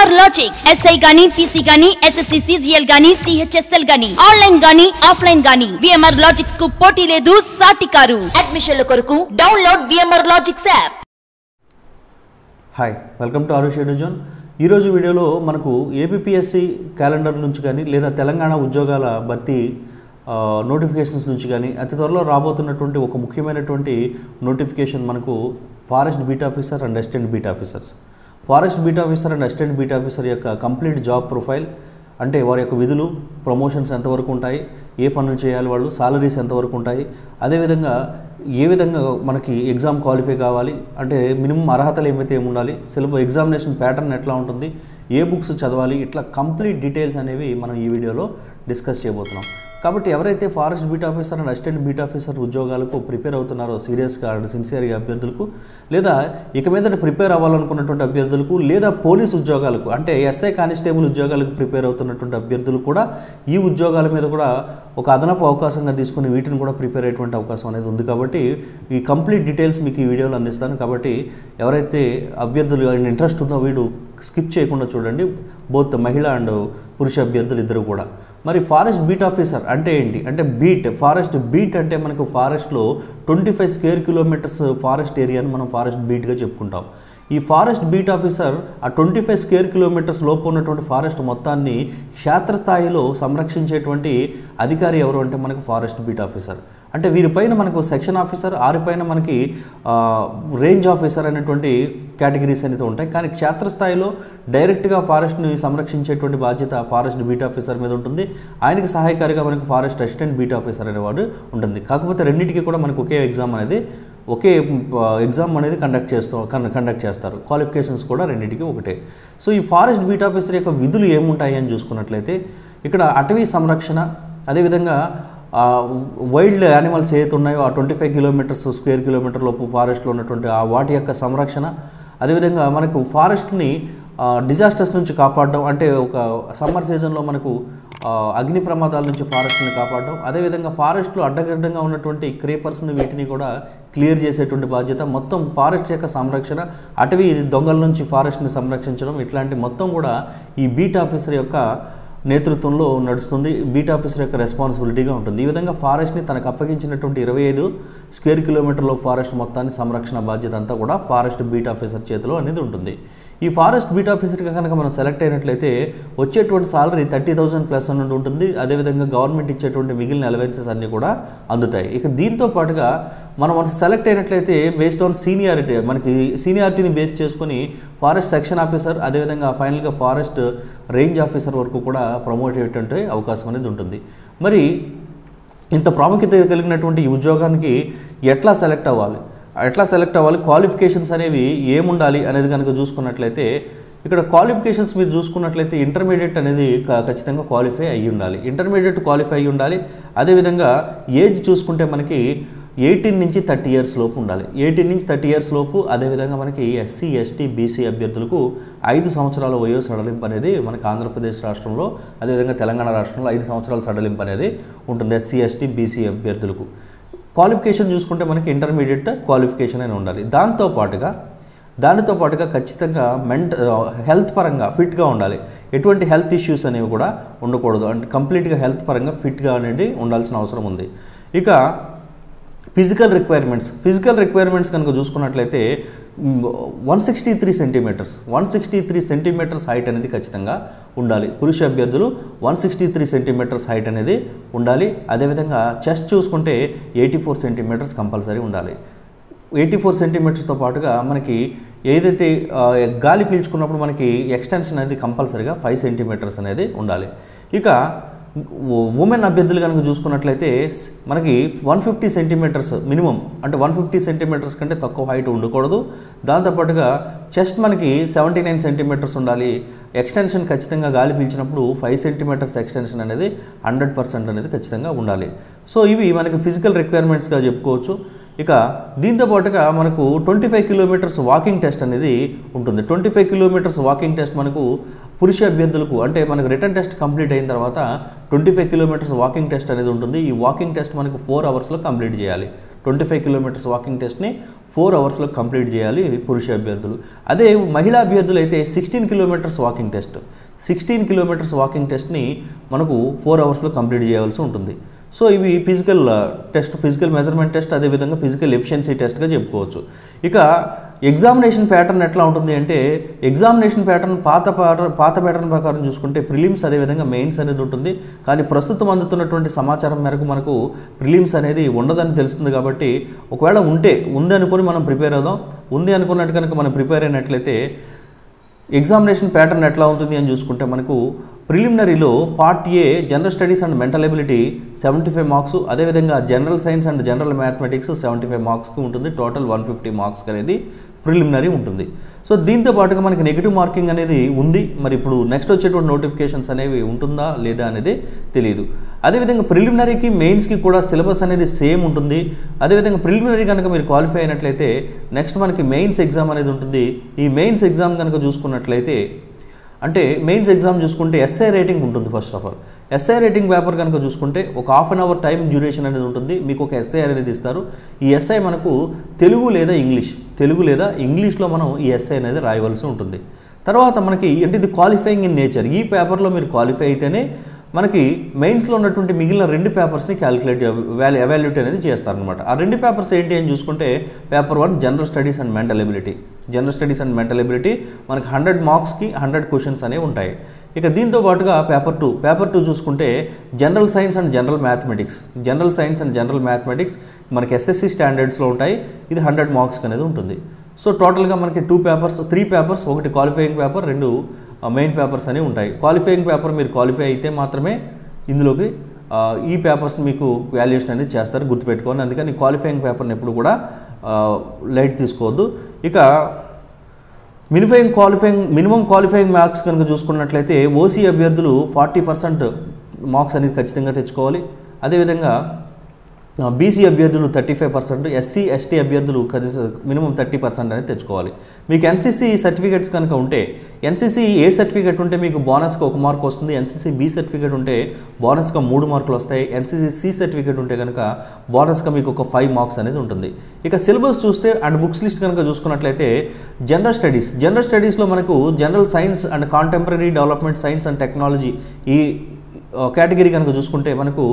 VMR Logic SI గాని PC గాని SSC CGL గాని CHSL గాని ఆన్లైన్ గాని ఆఫ్లైన్ గాని VMR Logic కు పోటీ లేదు సాటి కారు. అడ్మిషన్ల కొరకు download VMR Logic app. Hi, welcome to ఆరు షెడ్యూల్ జోన్. ఈరోజు వీడియోలో మనకు ఏపీఎస్సి క్యాలెండర్ నుంచి కానీ లేదా తెలంగాణ ఉద్యోగాల భర్తీ నోటిఫికేషన్స్ నుంచి కానీ అతి త్వరలో రాబోతున్నటువంటి ఒక ముఖ్యమైనటువంటి నోటిఫికేషన్ మనకు forest beat officer and assistant beat officers. Forest beat officer and assistant beat officer యొక్క కంప్లీట్ జాబ్ ప్రొఫైల్, అంటే వారి యొక్క విధులు, ప్రమోషన్స్ ఎంతవరకు ఉంటాయి, ఏ పనులు చేయాలి, వాళ్ళు సాలరీస్ ఎంతవరకు ఉంటాయి, అదేవిధంగా ఏ విధంగా మనకి ఎగ్జామ్ క్వాలిఫై కావాలి, అంటే మినిమం అర్హతలు ఏమైతే ఉండాలి, సిలబస్ ఎగ్జామినేషన్ ప్యాటర్న్ ఎట్లా ఉంటుంది, ఏ బుక్స్ చదవాలి, ఇట్లా కంప్లీట్ డీటెయిల్స్ అనేవి మనం ఈ వీడియోలో డిస్కస్ చేయబోతున్నాం. కాబట్టి ఎవరైతే forest beat officer and assistant beat officer ఉద్యోగాలకు ప్రిపేర్ అవుతున్నారో సీరియస్గా అండ్ సిన్సియర్గా అభ్యర్థులకు, లేదా ఇక మీదట ప్రిపేర్ అవ్వాలనుకున్నటువంటి అభ్యర్థులకు, లేదా పోలీస్ ఉద్యోగాలకు అంటే ఎస్ఐ కానిస్టేబుల్ ఉద్యోగాలకు ప్రిపేర్ అవుతున్నటువంటి అభ్యర్థులు కూడా ఈ ఉద్యోగాల మీద కూడా ఒక అదనపు అవకాశంగా తీసుకుని వీటిని కూడా ప్రిపేర్ అయ్యేటువంటి అవకాశం అనేది ఉంది. కాబట్టి ఈ కంప్లీట్ డీటెయిల్స్ మీకు ఈ వీడియోలో అందిస్తాను. కాబట్టి ఎవరైతే అభ్యర్థులు ఇంట్రెస్ట్ ఉందో వీడు స్కిప్ చేయకుండా చూడండి, బోత్ మహిళ అండ్ పురుష అభ్యర్థులు ఇద్దరు కూడా. మరి ఫారెస్ట్ బీట్ ఆఫీసర్ అంటే ఏంటి అంటే ఫారెస్ట్ బీట్ అంటే మనకు ఫారెస్ట్లో 25 స్క్వేర్ కిలోమీటర్స్ ఫారెస్ట్ ఏరియాని మనం ఫారెస్ట్ బీట్గా చెప్పుకుంటాం. ఈ ఫారెస్ట్ బీట్ ఆఫీసర్ ఆ 25 స్క్వేర్ కిలోమీటర్స్ లోపు ఉన్నటువంటి ఫారెస్ట్ మొత్తాన్ని క్షేత్రస్థాయిలో సంరక్షించేటువంటి అధికారి ఎవరు అంటే మనకు ఫారెస్ట్ బీట్ ఆఫీసర్. అంటే వీరిపైన మనకు సెక్షన్ ఆఫీసర్, ఆరిపైన మనకి రేంజ్ ఆఫీసర్ అనేటువంటి కేటగిరీస్ అనేది ఉంటాయి. కానీ క్షేత్రస్థాయిలో డైరెక్ట్గా ఫారెస్ట్ని సంరక్షించేటువంటి బాధ్యత ఫారెస్ట్ బీట్ ఆఫీసర్ మీద ఉంటుంది. ఆయనకి సహాయకారిగా మనకు ఫారెస్ట్ అసిస్టెంట్ బీట్ ఆఫీసర్ అనేవాడు ఉంటుంది. కాకపోతే రెండింటికి కూడా మనకు ఒకే ఎగ్జామ్ అనేది కండక్ట్ చేస్తారు. క్వాలిఫికేషన్స్ కూడా రెండింటికి ఒకటే. సో ఈ ఫారెస్ట్ బీట్ ఆఫీసర్ యొక్క విధులు ఏముంటాయి అని చూసుకున్నట్లయితే ఇక్కడ అటవీ సంరక్షణ, అదేవిధంగా వైల్డ్ యానిమల్స్ ఏదైతే ఉన్నాయో ఆ 25 కిలోమీటర్స్ స్క్వేర్ కిలోమీటర్ లోపు ఫారెస్ట్లో ఉన్నటువంటి వాటి యొక్క సంరక్షణ, అదేవిధంగా మనకు ఫారెస్ట్ని డిజాస్టర్స్ నుంచి కాపాడడం, అంటే ఒక సమ్మర్ సీజన్లో మనకు అగ్ని ప్రమాదాల నుంచి ఫారెస్ట్ని కాపాడడం, అదేవిధంగా ఫారెస్ట్లో అడ్డగడ్డంగా ఉన్నటువంటి క్రీపర్స్ని వీటిని కూడా క్లియర్ చేసేటువంటి బాధ్యత, మొత్తం ఫారెస్ట్ యొక్క సంరక్షణ, అటవీ దొంగల నుంచి ఫారెస్ట్ని సంరక్షించడం, ఇట్లాంటి మొత్తం కూడా ఈ బీట్ ఆఫీసర్ యొక్క నేతృత్వంలో నడుస్తుంది. బీట్ ఆఫీసర్ యొక్క రెస్పాన్సిబిలిటీగా ఉంటుంది. ఈ విధంగా ఫారెస్ట్ని తనకు అప్పగించినటువంటి 25 స్క్వేర్ కిలోమీటర్లో ఫారెస్ట్ మొత్తాన్ని సంరక్షణ బాధ్యత అంతా కూడా ఫారెస్ట్ బీట్ ఆఫీసర్ చేతిలో అనేది ఉంటుంది. ఈ ఫారెస్ట్ బీట్ ఆఫీసర్గా కనుక మనం సెలెక్ట్ అయినట్లయితే వచ్చేటువంటి సాలరీ 30,000 ప్లస్ అని ఉంటుంది. అదేవిధంగా గవర్నమెంట్ ఇచ్చేటువంటి మిగిలిన అలవెన్సెస్ అన్నీ కూడా అందుతాయి. ఇక దీంతో పాటుగా మనం సెలెక్ట్ అయినట్లయితే బేస్డ్ ఆన్ సీనియారిటీ, మనకి సీనియారిటీని బేస్ చేసుకొని ఫారెస్ట్ సెక్షన్ ఆఫీసర్, అదేవిధంగా ఫైనల్గా ఫారెస్ట్ రేంజ్ ఆఫీసర్ వరకు కూడా ప్రమోట్ అయ్యేటువంటి అవకాశం అనేది ఉంటుంది. మరి ఇంత ప్రాముఖ్యత కలిగినటువంటి ఈ ఉద్యోగానికి ఎట్లా సెలెక్ట్ అవ్వాలి, క్వాలిఫికేషన్స్ అనేవి ఏముండాలి అనేది కనుక చూసుకున్నట్లయితే ఇక్కడ క్వాలిఫికేషన్స్ మీరు చూసుకున్నట్లయితే ఇంటర్మీడియట్ అనేది ఖచ్చితంగా క్వాలిఫై అయ్యి ఉండాలి. ఇంటర్మీడియట్ క్వాలిఫై అయ్యి ఉండాలి. అదేవిధంగా ఏజ్ చూసుకుంటే మనకి 18 నుంచి 30 ఇయర్స్ లోపు ఉండాలి. 18 నుంచి 30 ఇయర్స్ లోపు. అదేవిధంగా మనకి ఎస్సీ, ఎస్టీ, బీసీ అభ్యర్థులకు 5 సంవత్సరాల వయో సడలింపు అనేది మనకి ఆంధ్రప్రదేశ్ రాష్ట్రంలో, అదేవిధంగా తెలంగాణ రాష్ట్రంలో 5 సంవత్సరాల సడలింపు అనేది ఉంటుంది ఎస్సీ, ఎస్టీ, బీసీ అభ్యర్థులకు. క్వాలిఫికేషన్ చూసుకుంటే మనకి ఇంటర్మీడియట్ క్వాలిఫికేషన్ అని ఉండాలి. దానితో పాటుగా ఖచ్చితంగా హెల్త్ పరంగా ఫిట్గా ఉండాలి. ఎటువంటి హెల్త్ ఇష్యూస్ అనేవి కూడా ఉండకూడదు. అంటే కంప్లీట్గా హెల్త్ పరంగా ఫిట్గా అనేది ఉండాల్సిన అవసరం ఉంది. ఇక ఫిజికల్ రిక్వైర్మెంట్స్ కనుక చూసుకున్నట్లయితే 163 సెంటీమీటర్స్ హైట్ అనేది ఖచ్చితంగా ఉండాలి. పురుష అభ్యర్థులు 163 సెంటీమీటర్స్ హైట్ అనేది ఉండాలి. అదేవిధంగా చెస్ట్ చూసుకుంటే 84 సెంటీమీటర్స్ కంపల్సరీ ఉండాలి. 84 సెంటీమీటర్స్తో పాటుగా మనకి ఏదైతే గాలి పీల్చుకున్నప్పుడు మనకి ఎక్స్టెన్షన్ అనేది కంపల్సరీగా 5 సెంటీమీటర్స్ అనేది ఉండాలి. ఇక ఉమెన్ అభ్యర్థులు కనుక చూసుకున్నట్లయితే మనకి 150 సెంటీమీటర్స్ మినిమం, అంటే 150 సెంటీమీటర్స్ కంటే తక్కువ హైట్ ఉండకూడదు. దాంతోపాటుగా చెస్ట్ మనకి 79 సెంటీమీటర్స్ ఉండాలి. ఎక్స్టెన్షన్ ఖచ్చితంగా గాలి పీల్చినప్పుడు 5 సెంటీమీటర్స్ ఎక్స్టెన్షన్ అనేది 100% అనేది ఖచ్చితంగా ఉండాలి. సో ఇవి మనకి ఫిజికల్ రిక్వైర్మెంట్స్గా చెప్పుకోవచ్చు. ఇక దీంతో పాటుగా మనకు 25 కిలోమీటర్స్ వాకింగ్ టెస్ట్ అనేది ఉంటుంది. 25 కిలోమీటర్స్ వాకింగ్ టెస్ట్ మనకు పురుష అభ్యర్థులకు, అంటే మనకు రిటర్న్ టెస్ట్ కంప్లీట్ అయిన తర్వాత 25 కిలోమీటర్స్ వాకింగ్ టెస్ట్ అనేది ఉంటుంది. ఈ వాకింగ్ టెస్ట్ మనకు 4 అవర్స్లో కంప్లీట్ చేయాలి. 25 కిలోమీటర్స్ వాకింగ్ టెస్ట్ని 4 అవర్స్లో కంప్లీట్ చేయాలి పురుష అభ్యర్థులు. అదే మహిళా అభ్యర్థులు అయితే 16 kilometres walking test, 16 kilometres walking టెస్ట్ని మనకు 4 అవర్స్లో కంప్లీట్ చేయాల్సి ఉంటుంది. సో ఇవి physical test, physical measurement test, అదేవిధంగా ఫిజికల్ ఎఫిషియన్సీ టెస్ట్గా చెప్పుకోవచ్చు. ఇక ఎగ్జామినేషన్ ప్యాటర్న్ ఎట్లా ఉంటుంది అంటే, ఎగ్జామినేషన్ ప్యాటర్న్ పాత ప్యాటర్న్ ప్రకారం చూసుకుంటే ప్రిలిమ్స్ అదేవిధంగా మెయిన్స్ అనేది ఉంటుంది. కానీ ప్రస్తుతం అందుతున్నటువంటి సమాచారం మేరకు మనకు ప్రిలిమ్స్ అనేది ఉండదని తెలుస్తుంది. కాబట్టి ఒకవేళ ఉంది అనుకుని మనం ప్రిపేర్ అవుదాం. ఉంది అనుకున్నట్టు కనుక మనం ప్రిపేర్ అయినట్లయితే ఎగ్జామినేషన్ ప్యాటర్న్ ఎట్లా ఉంటుంది అని చూసుకుంటే మనకు ప్రిలిమినరీలో part A general studies and mental ability 75 marks, అదేవిధంగా general science and general mathematics 75 మార్క్స్కి ఉంటుంది. టోటల్ 150 మార్క్స్ అనేది ప్రిలిమినరీ ఉంటుంది. సో దీంతో పాటుగా మనకి నెగిటివ్ మార్కింగ్ అనేది ఉంది. మరి ఇప్పుడు నెక్స్ట్ వచ్చేటువంటి నోటిఫికేషన్స్ అనేవి ఉంటుందా లేదా అనేది తెలియదు. అదేవిధంగా ప్రిలిమినరీకి మెయిన్స్కి కూడా సిలబస్ అనేది సేమ్ ఉంటుంది. అదేవిధంగా ప్రిలిమినరీ కనుక మీరు క్వాలిఫై అయినట్లయితే నెక్స్ట్ మనకి మెయిన్స్ ఎగ్జామ్ అనేది ఉంటుంది. ఈ మెయిన్స్ ఎగ్జామ్ కనుక చూసుకున్నట్లయితే అంటే మెయిన్స్ ఎగ్జామ్ చూసుకుంటే ఎస్ఐ రేటింగ్ ఉంటుంది. First of all SI rating paper కనుక చూసుకుంటే ఒక half an hour time duration అనేది ఉంటుంది. మీకు ఒక ఎస్ఐ అనేది ఇస్తారు. ఈ ఎస్ఐ మనకు తెలుగు లేదా ఇంగ్లీష్లో మనం ఈ ఎస్ఐ అనేది రాయవలసి ఉంటుంది. తర్వాత మనకి అంటే ఇది క్వాలిఫైయింగ్ ఇన్ నేచర్. ఈ పేపర్లో మీరు క్వాలిఫై అయితేనే మనకి మెయిన్స్లో ఉన్నటువంటి మిగిలిన 2 పేపర్స్ని ఎవాల్యుయేట్ అనేది చేస్తారనమాట. ఆ 2 పేపర్స్ ఏంటి అని చూసుకుంటే paper 1 general studies and mental ability మనకి 100 మార్క్స్కి 100 క్వశ్చన్స్ అనేవి ఉంటాయి. ఇక దీంతో పాటుగా పేపర్ 2 చూసుకుంటే general science and general mathematics మనకి ఎస్ఎస్సి స్టాండర్డ్స్లో ఉంటాయి. ఇది 100 మార్క్స్కి అనేది ఉంటుంది. సో టోటల్గా మనకి 3 పేపర్స్, ఒకటి క్వాలిఫైయింగ్ పేపర్, 2 మెయిన్ పేపర్స్ అనేవి ఉంటాయి. క్వాలిఫైయింగ్ పేపర్ మీరు క్వాలిఫై అయితే మాత్రమే ఇందులోకి ఈ పేపర్స్ మీకు వాల్యుయేషన్ అనేది చేస్తారు, గుర్తుపెట్టుకోండి. అందుకని క్వాలిఫైయింగ్ పేపర్ని ఎప్పుడు కూడా లైట్ తీసుకోవద్దు. ఇక మినిమం క్వాలిఫైయింగ్ మార్క్స్ కనుక చూసుకున్నట్లయితే ఓసీ అభ్యర్థులు 40% మార్క్స్ అనేది ఖచ్చితంగా తెచ్చుకోవాలి. అదేవిధంగా బీసీ అభ్యర్థులు 35%, ఎస్సీ ఎస్టీ అభ్యర్థులు మినిమం 30% అనేది తెచ్చుకోవాలి. మీకు ఎన్సీసీ సర్టిఫికేట్స్ కనుక ఉంటే, ఎన్సీసీ ఏ సర్టిఫికేట్ ఉంటే మీకు బోనస్గా 1 మార్క్ వస్తుంది. ఎన్సీసీ బి సర్టిఫికేట్ ఉంటే బోనస్గా 3 మార్కులు వస్తాయి. ఎన్సీసీ సి సర్టిఫికేట్ ఉంటే కనుక బోనస్గా మీకు ఒక 5 మార్క్స్ అనేది ఉంటుంది. ఇక సిలబస్ చూస్తే అండ్ బుక్స్ లిస్ట్ కనుక చూసుకున్నట్లయితే జనరల్ స్టడీస్లో మనకు general science and contemporary development science and technology ఈ కేటగిరీ కనుక చూసుకుంటే మనకు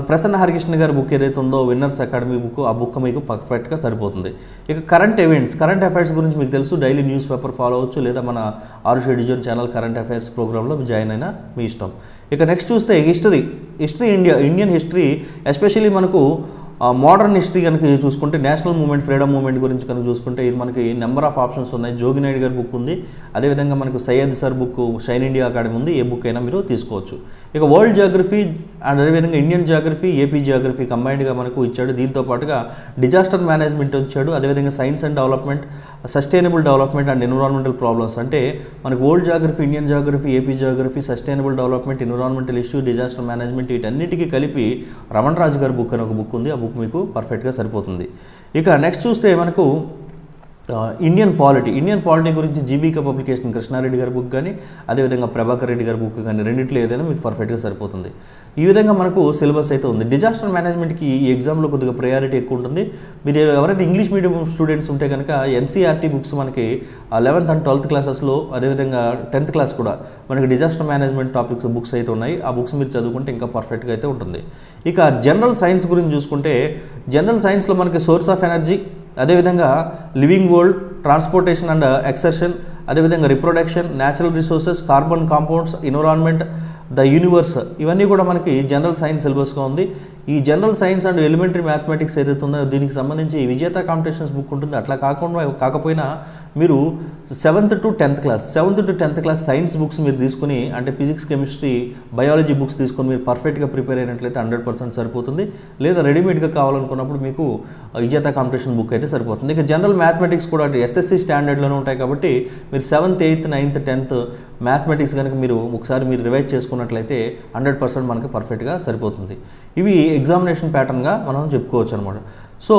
ప్రసన్న హరికృష్ణ గారి బుక్ ఏదైతే ఉందో విన్నర్స్ అకాడమీ బుక్, ఆ బుక్ మీకు పర్ఫెక్ట్గా సరిపోతుంది. ఇక కరెంట్ అఫైర్స్ గురించి మీకు తెలుసు, డైలీ న్యూస్ పేపర్ ఫాలో అవ్వచ్చు, లేదా మన ఆరుష్ ఎడ్యుజన్ ఛానల్ కరెంట్ అఫైర్స్ ప్రోగ్రాంలో జాయిన్ అయినా మీ ఇష్టం. ఇక నెక్స్ట్ చూస్తే హిస్టరీ ఇండియన్ హిస్టరీ, ఎస్పెషల్లీ మనకు మోడర్న్ హిస్టరీ కనుక చూసుకుంటే నేషనల్ మూవ్మెంట్, ఫ్రీడమ్ మూవ్మెంట్ గురించి కనుక చూసుకుంటే ఇది మనకి నెంబర్ ఆఫ్ ఆప్షన్స్ ఉన్నాయి. జోగినాయుడు గారి బుక్ ఉంది. అదేవిధంగా మనకు Syed sir book shine India academy ఉంది. ఏ బుక్ అయినా మీరు తీసుకోవచ్చు. ఇక వరల్డ్ జియోగ్రఫీ అండ్ అదేవిధంగా ఇండియన్ జియోగ్రఫీ, ఏపీ జియోగ్రఫీ కంబైన్డ్గా మనకు ఇచ్చాడు. దీంతో పాటుగా డిజాస్టర్ మేనేజ్మెంట్ ఇచ్చాడు. అదేవిధంగా science and development, sustainable development and environmental problems, అంటే మనకు world Geography, Indian Geography, AP Geography, sustainable development, environmental issue, disaster management, వీటన్నిటికీ కలిపి రమణ రాజు గారి బుక్ అని ఒక బుక్ ఉంది. ఆ బుక్ మీకు పర్ఫెక్ట్గా సరిపోతుంది. ఇక నెక్స్ట్ చూస్తే మనకు ఇండియన్ పాలిటీ గురించి జీబీకే పబ్లికేషన్ కృష్ణారెడ్డి గారి బుక్ కానీ, అదేవిధంగా ప్రభాకర్ రెడ్డి గారి బుక్ కానీ, రెండిట్లో ఏదైనా మీకు పర్ఫెక్ట్గా సరిపోతుంది. ఈ విధంగా మనకు సిలబస్ అయితే ఉంది. డిజాస్టర్ మేనేజ్మెంట్కి ఈ ఎగ్జామ్లో కొద్దిగా ప్రయారిటీ ఎక్కువ ఉంటుంది. మీరు ఎవరైతే ఇంగ్లీష్ మీడియం స్టూడెంట్స్ ఉంటే కనుక ఎన్సీఆర్టీ బుక్స్ మనకి 11th and 12th క్లాసెస్లో, అదేవిధంగా 10th క్లాస్ కూడా మనకి డిజాస్టర్ మేనేజ్మెంట్ టాపిక్స్ బుక్స్ అయితే ఉన్నాయి. ఆ బుక్స్ మీరు చదువుకుంటే ఇంకా పర్ఫెక్ట్గా అయితే ఉంటుంది. ఇక జనరల్ సైన్స్ గురించి చూసుకుంటే జనరల్ సైన్స్లో మనకి సోర్స్ ఆఫ్ ఎనర్జీ, అదేవిధంగా living world, transportation and excretion, అదేవిధంగా reproduction, natural resources, carbon compounds, environment, the universe, ఇవన్నీ కూడా మనకి జనరల్ సైన్స్ సిలబస్గా ఉంది. ఈ general science and elementary mathematics ఏదైతే ఉందో దీనికి సంబంధించి విజేత కాంపిటీషన్స్ బుక్ ఉంటుంది. అట్లా కాకపోయినా మీరు 7th to 10th class science books మీరు తీసుకుని, అంటే ఫిజిక్స్, కెమిస్ట్రీ, బయాలజీ బుక్స్ తీసుకొని మీరు పర్ఫెక్ట్గా ప్రిపేర్ అయినట్లయితే 100% సరిపోతుంది. లేదా రెడీమేడ్గా కావాలనుకున్నప్పుడు మీకు విజేత కాంపిటీషన్ బుక్ అయితే సరిపోతుంది. ఇక జనరల్ మ్యాథమెటిక్స్ కూడా ఎస్ఎస్సి స్టాండర్డ్లోనే ఉంటాయి. కాబట్టి మీరు 7th, 8th, 9th, 10th mathematics కనుక మీరు ఒకసారి మీరు రివైజ్ చేసుకున్నట్లయితే 100% మనకి పర్ఫెక్ట్గా సరిపోతుంది. ఇవి ఎగ్జామినేషన్ ప్యాటర్న్గా మనం చెప్పుకోవచ్చు అనమాట. సో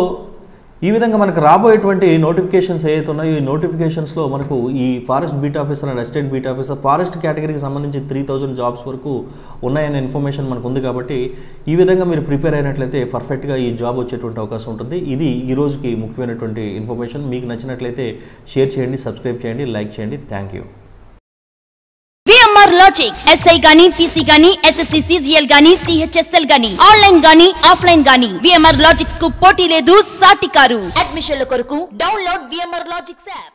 ఈ విధంగా మనకు రాబోయేటువంటి నోటిఫికేషన్స్ ఏవైతే ఉన్నాయో ఈ నోటిఫికేషన్స్లో మనకు ఈ forest beat officer and assistant beat officer forest కేటగిరీకి సంబంధించి 3000 జాబ్స్ వరకు ఉన్నాయనే ఇన్ఫర్మేషన్ మనకు ఉంది కాబట్టి ఈ విధంగా మీరు ప్రిపేర్ అయినట్లయితే పర్ఫెక్ట్గా ఈ జాబ్ వచ్చేటువంటి అవకాశం ఉంటుంది. ఇది ఈ రోజుకి ముఖ్యమైనటువంటి ఇన్ఫర్మేషన్. మీకు నచ్చినట్లయితే షేర్ చేయండి, సబ్స్క్రైబ్ చేయండి, లైక్ చేయండి. Thank you. VMR logic SI గాని, పీసీ గాని, ఎస్ఎస్సి సిజిఎల్ గాని, సిహెచ్ఎస్ఎల్ గాని, ఆన్లైన్ గాని, ఆఫ్లైన్ గాని విఎంఆర్ లాజిక్స్ కు పోటీ లేదు, సాటి కారు. అడ్మిషన్ల కొరకు డౌన్లోడ్ విఎంఆర్ లాజిక్స్ యాప్.